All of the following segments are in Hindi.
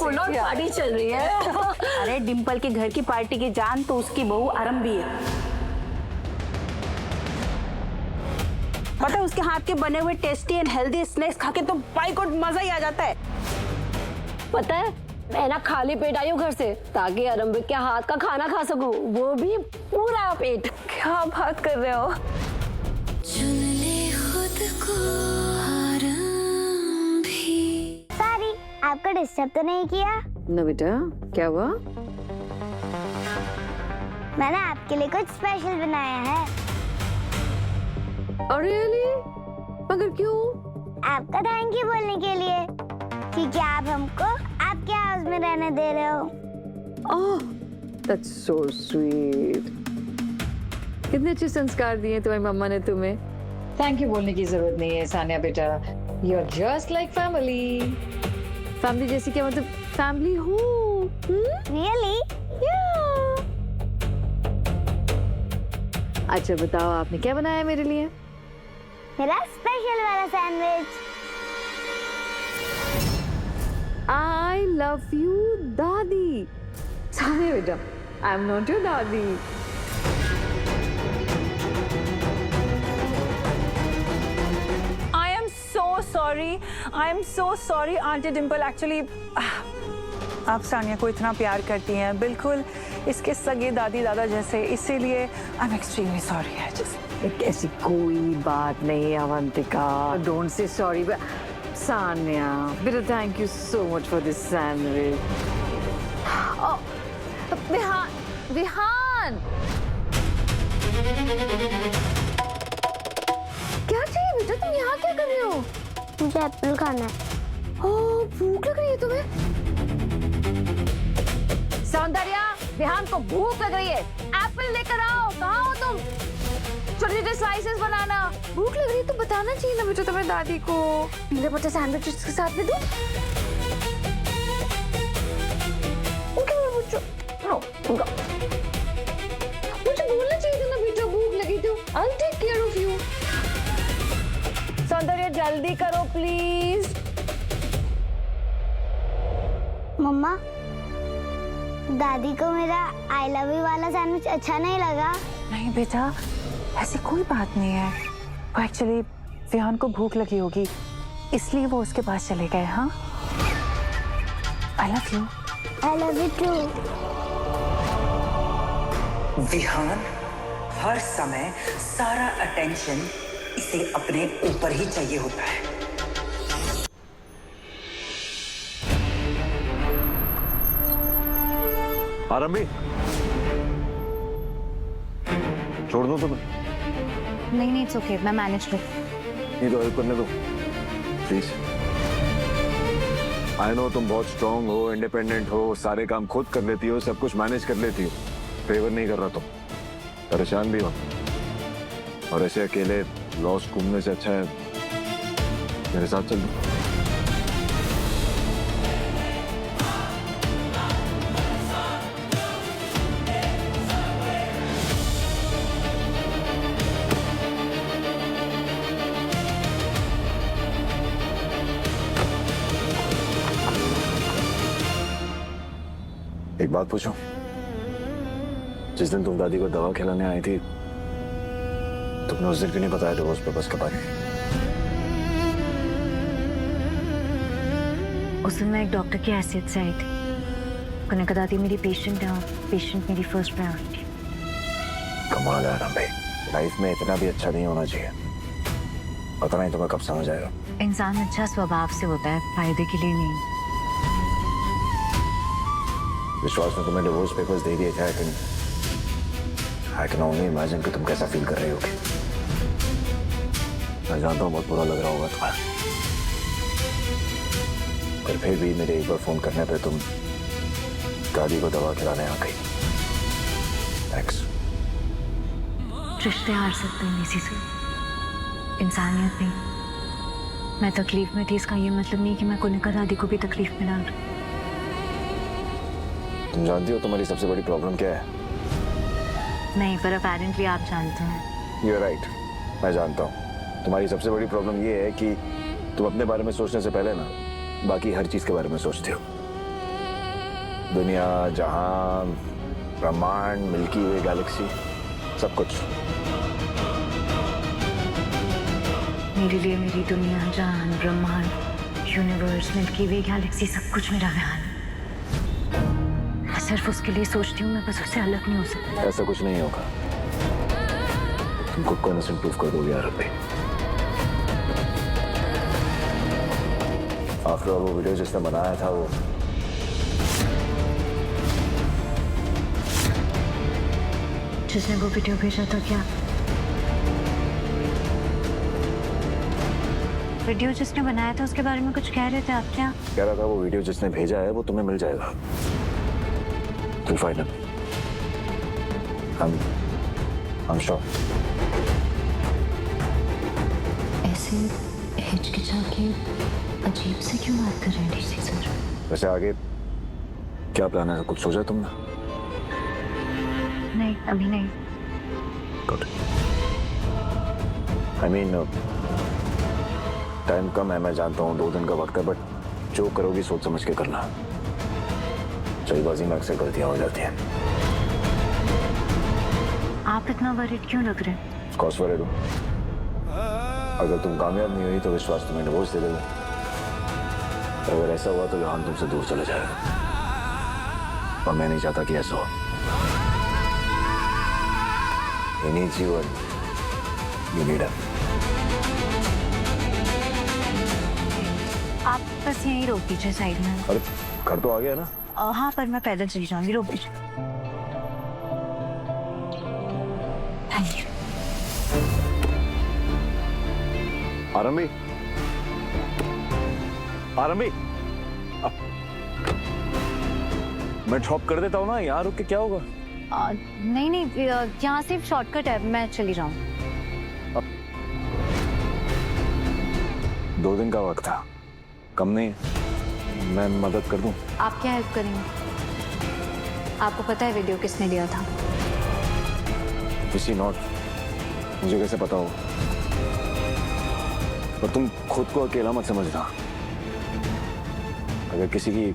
फुल ऑन पार्टी चल रही है। अरे डिम्पल के घर की पार्टी की जान तो उसकी बहू आरंभी है। पता है उसके हाथ के बने हुए टेस्टी एंड हेल्दी स्नैक्स खा के तो बाई गॉड मजा ही आ जाता है। पता है मैं ना खाली पेट आई हूँ घर से ताकि आरंभी के हाथ का खाना खा सकूं, वो भी पूरा पेट। क्या बात कर रहे हो? चुन ले खुद को आरंभी। सॉरी, आपको डिस्टर्ब तो नहीं किया? ना बेटा, क्या हुआ? मैंने आपके लिए कुछ स्पेशल बनाया है। रियली? मगर क्यों? आपका थैंक यू बोलने के लिए, क्योंकि आप हमको आपके हाउस में रहने दे रहे हो। ओह, दैट्स सो स्वीट। कितने अच्छे संस्कार दिए तुम्हारी मम्मा ने तुम्हें। थैंक यू बोलने की जरूरत नहीं है सानिया बेटा, you are just like family. Family जैसी क्या मतलब फैमिली हो? रियली? अच्छा बताओ आपने क्या बनाया मेरे लिए? मेरा स्पेशल वाला सैंडविच। आई लव यू दादी। सानिया बेटा, आई एम नॉट योर दादी। I am so sorry aunty Dimple. Actually आप सानिया को इतना प्यार करती हैं, बिल्कुल इसके सगे दादी दादा जैसे, इसीलिए आई एम एक्सट्रीमली सॉरी। ऐसी कोई बात नहीं Avantika, don't say sorry. Sania बेटा, thank you so much for this sandwich. Vihaan, Vihaan क्या चाहिए बेटा? तुम यहाँ क्या कर रहे हो? मुझे एप्पल खाना है। ओह, भूख लग रही है तुम्हें? सौंदर्या, विहान को भूख लग रही है, एप्पल लेकर आओ। कहाँ हो तुम? छोटे छोटे स्लाइसेस बनाना। भूख लग रही है तो बताना चाहिए ना बेटा तुम्हें दादी को। पीले बच्चे सैंडविचेस के साथ में दो। ओके बच्चों, नो उनका मुझे बोलना चाहिए था ना बेटा, भूख लगी तो I will take care of you. Soundarya जल्दी करो प्लीज। मम्मा, दादी को मेरा आई लव यू वाला सैंडविच अच्छा नहीं लगा? नहीं बेटा, ऐसी कोई बात नहीं है। वो एक्चुअली विहान को भूख लगी होगी, इसलिए वो उसके पास चले गए। हाँ, I love you. I love you too. Vihaan हर समय सारा अटेंशन इसे अपने ऊपर ही चाहिए होता है। आरंभी, छोड़ दो तुम्हें। नहीं इट्स ओके, मैं मैनेज कर। ये तो हेल्प करने दो प्लीज। आई नो तुम बहुत स्ट्रांग हो, इंडिपेंडेंट हो, सारे काम खुद कर लेती हो, सब कुछ मैनेज कर लेती हो। फेवर नहीं कर रहा तुम, परेशान भी हो, और ऐसे अकेले लॉस्ट घूमने से अच्छा है मेरे साथ चल दो। एक बात पूछूं? जिस दिन तुम दादी को दवा खिलाने आई थी, तुमने उस दिन क्यों नहीं बताया डिवोर्स पेपर्स के बारे में? उस दिन मैं एक डॉक्टर की हैसियत से आई थी। उन्होंने कहा दादी मेरी पेशेंट है और पेशेंट मेरी फर्स्ट प्रायोरिटी। कमाल है भाई, लाइफ में इतना भी अच्छा नहीं होना चाहिए। पता नहीं तुम्हें कब समझ आएगा। इंसान अच्छा स्वभाव से होता है, फायदे के लिए नहीं। विश्वास ने तुम्हें डिवोर्स पेपर्स दे दिए थे। आई कैन ओनली इमेजिन कि तुम कैसा फील कर रही होगी। मैं जानता हूँ बहुत बुरा लग रहा होगा तुम्हें, पर फिर भी मेरे एक बार फोन करने पे तुम दादी को दवा खिलाने आ गई। थैंक्स। रिश्ते हार सकते हैं इसी से, इंसानियत नहीं। मैं तकलीफ में थी, इसका ये मतलब नहीं कि मैं कुनिका दादी को भी तकलीफ में डाल रही। तुम जानती हो तुम्हारी सबसे बड़ी प्रॉब्लम क्या है? नहीं, पर अपेरेंटली आप जानते हैं। You're right, मैं जानता हूँ। तुम्हारी सबसे बड़ी प्रॉब्लम ये है कि तुम अपने बारे में सोचने से पहले ना बाकी हर चीज के बारे में सोचते हो। दुनिया, जहां, ब्रह्मांड, मिल्की वे गैलेक्सी, सब कुछ। मेरे लिए मेरी दुनिया, जहान, ब्रह्मांड, यूनिवर्स, मिल्की वे गैलेक्सी सब कुछ मेरा बयान है। मैं सिर्फ उसके लिए सोचती हूँ, मैं बस उससे अलग नहीं हो सकती। ऐसा कुछ नहीं होगा, तुम खुद को इनोसेंट प्रूफ कर दोगे यार अभी। आफ्टर ऑल वो वीडियो जिसने बनाया था वो जिसने वो वीडियो भेजा था, क्या वीडियो जिसने बनाया था उसके बारे में कुछ कह रहे थे आप? क्या कह रहा था? वो वीडियो जिसने भेजा है वो तुम्हें मिल जाएगा। You'll find him. I'm sure. ऐसे हिचकिचा के अजीब से क्यों बात कर रहे हैं डीसी सर? वैसे आगे क्या प्लान है, कुछ सोचा तुमने? नहीं, अभी नहीं। Good. I mean, टाइम कम है, मैं जानता हूँ, 2 दिन का वक्त है, बट जो करोगी सोच समझ के करना। जल्दबाजी में अक्सर गलतियां हो जाती हैं। आप इतना वरीड क्यों लग रहे हैं? Of course worried हूँ। अगर तुम कामयाब नहीं हुई तो विश्वास तुम्हें डिवोर्स दे देगा। अगर ऐसा हुआ तो जहान तुमसे दूर चले जाएगा, और मैं नहीं चाहता कि ऐसा हो। He needs you and you need him. आप बस यहीं रोक दीजिए साइड में। अरे घर तो आ गया ना? हाँ, पर मैं पैदल चली जाऊंगी, रोक दीजिए। Thank you. आरंभी, आरंभी, मैं ड्रॉप कर देता हूँ ना, यहाँ रुक के क्या होगा? नहीं नहीं, यहाँ सिर्फ शॉर्टकट है, मैं चली जाऊँ। 2 दिन का वक्त था, कम नहीं है, मैं मदद कर दूं। आप क्या हेल्प करेंगे? आपको पता है वीडियो किसने लिया था? किसी नॉट, मुझे कैसे पता हो? पर तुम खुद को अकेला मत समझना। अगर किसी की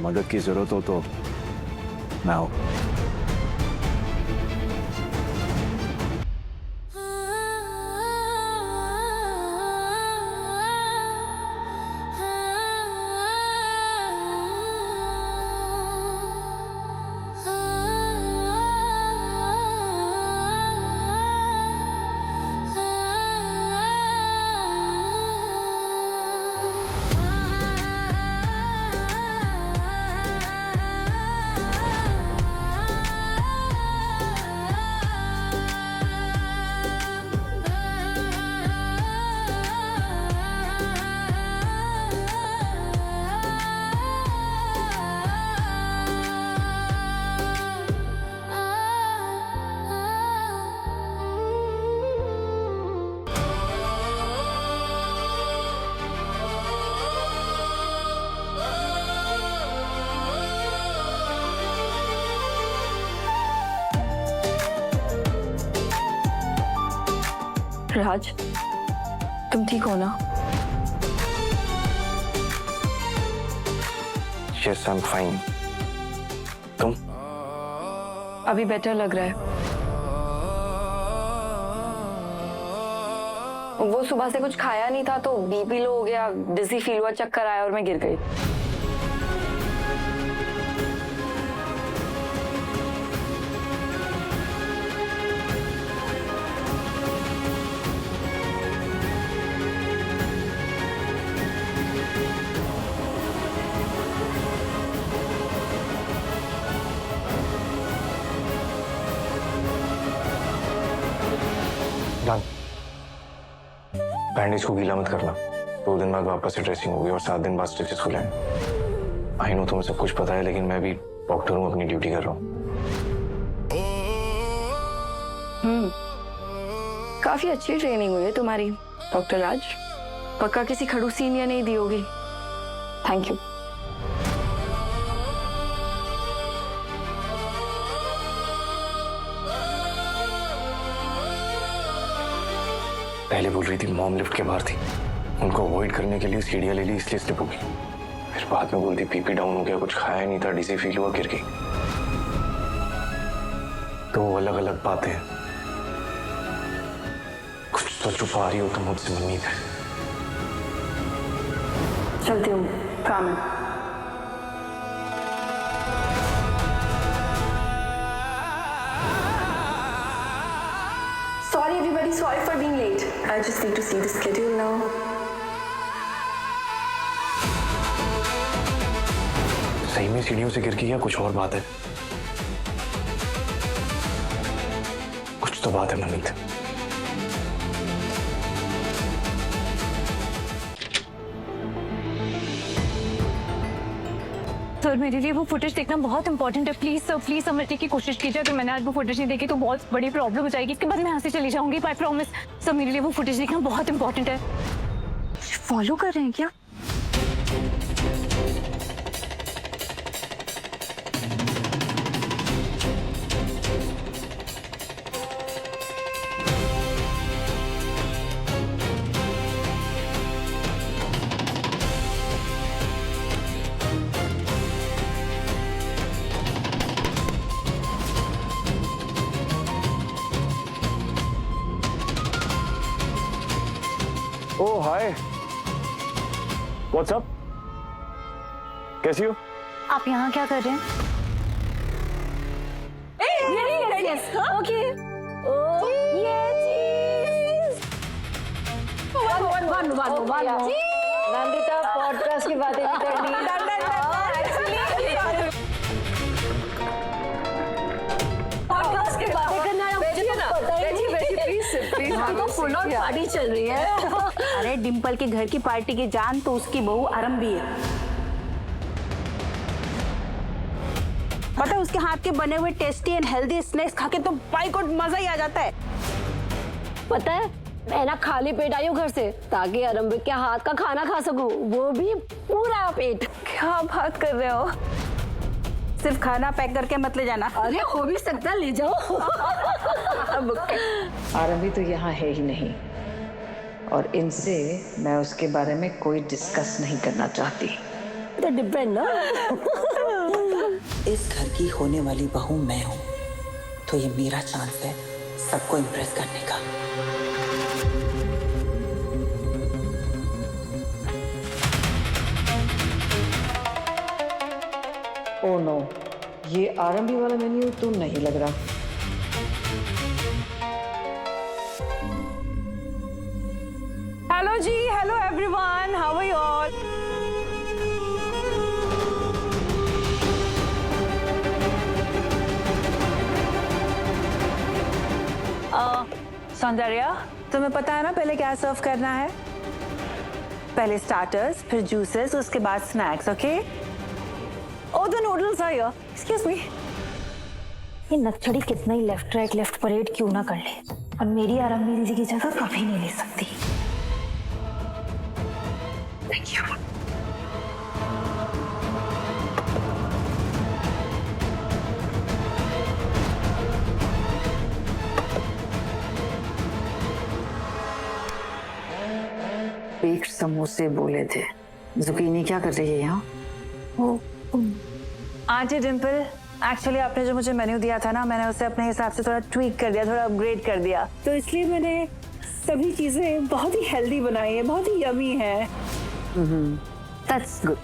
मदद की जरूरत हो तो मैं हूं। राज, तुम ठीक हो ना? Yes, I'm fine. तुम? अभी बेटर लग रहा है। वो सुबह से कुछ खाया नहीं था तो बीपी लो हो गया, डिजी फील हुआ, चक्कर आया और मैं गिर गई। बैंडेज को गीला मत करना। 2 दिन बाद वापस से ड्रेसिंग होगी और 7 दिन बाद स्टिचेस खुलेंगे। आई नो तुम्हें सब कुछ पता है, लेकिन मैं भी डॉक्टर हूँ, अपनी ड्यूटी कर रहा हूँ। काफी अच्छी ट्रेनिंग हुई है तुम्हारी डॉक्टर राज। पक्का किसी खड़ूस इंडिया नहीं दी होगी। Thank you. पहले बोल रही थी मॉम लिफ्ट के बाहर थी, उनको अवॉइड करने के लिए सीढ़ियां ले ली, इसलिए स्लिप हो गई। फिर बाद में बोलती बीपी डाउन हो गया, कुछ खाया नहीं था, डिजी फील हुआ, गिर गई। तो अलग अलग बातें, कुछ तो छुपा रही हो तुम मुझसे मनमीत है। चलती हूँ, काम है। Sorry everybody, sorry for being late. I just need to see the schedule now. सही में सीढ़ियों से गिर गई या कुछ और बात है? कुछ तो बात है मनमीत। सर मेरे लिए वो फुटेज देखना बहुत इंपॉर्टेंट है, प्लीज सर, प्लीज समझने की कोशिश कीजिए। अगर मैंने आज वो फुटेज नहीं देखी तो बहुत बड़ी प्रॉब्लम हो जाएगी, इसके बाद मैं यहाँ से चली जाऊंगी, आई प्रॉमिस। सर मेरे लिए वो फुटेज देखना बहुत इंपॉर्टेंट है। फॉलो कर रहे हैं क्या? ओह हाय, व्हाट्स अप? कैसी हो? आप यहाँ क्या कर रहे हैं? ओके नंदिता पॉडकास्ट की बातें नहीं करनी। पॉडकास्ट की बातें करना है, मुझे तो पता ही नहीं। प्लीज फुल ऑन पार्टी चल रही है। अरे डिम्पल के घर की पार्टी की जान तो उसकी बहू आरंभी है। पता है उसके हाथ के बने हुए टेस्टी एंड हेल्दी स्नैक्स खा के तो बाई गॉड मजा ही आ जाता है। पता है मैं ना खाली पेट आई हूँ घर से ताकि आरंभिक के हाथ का खाना खा सकूं, वो भी पूरा पेट। क्या बात कर रहे हो? सिर्फ खाना पैक करके मत ले जाना। अरे हो भी सकता, ले जाओ। आरंभी तो यहाँ है ही नहीं, और इनसे मैं उसके बारे में कोई डिस्कस नहीं करना चाहती। डिपेंड ना। इस घर की होने वाली बहू मैं हूँ, तो ये मेरा चांस है सबको इम्प्रेस करने का। ओह नो, ये आरंभी वाला मेन्यू तो नहीं लग रहा। हेलो जी, hello everyone, how are you all? Soundarya, तुम्हें पता है ना पहले क्या सर्व करना है? पहले स्टार्टर्स, फिर जूसेस, उसके बाद snacks, okay? Oh, the noodles are here. Excuse me. ये नक्सड़ी कितना ही लेफ्ट राइट लेफ्ट परेड क्यों ना कर ले, और मेरी आरंभी दीदी की जगह कभी नहीं ले सकती। Thank you. एक समोसे बोले थे, जुकीनी क्या कर रही है यहाँ? आंटी डिम्पल, एक्चुअली आपने जो मुझे मेन्यू दिया था ना, मैंने उसे अपने हिसाब से थोड़ा ट्वीक कर दिया, थोड़ा अपग्रेड कर दिया, तो इसलिए मैंने सभी चीजें बहुत ही हेल्दी बनाई है, बहुत ही यमी है। That's good.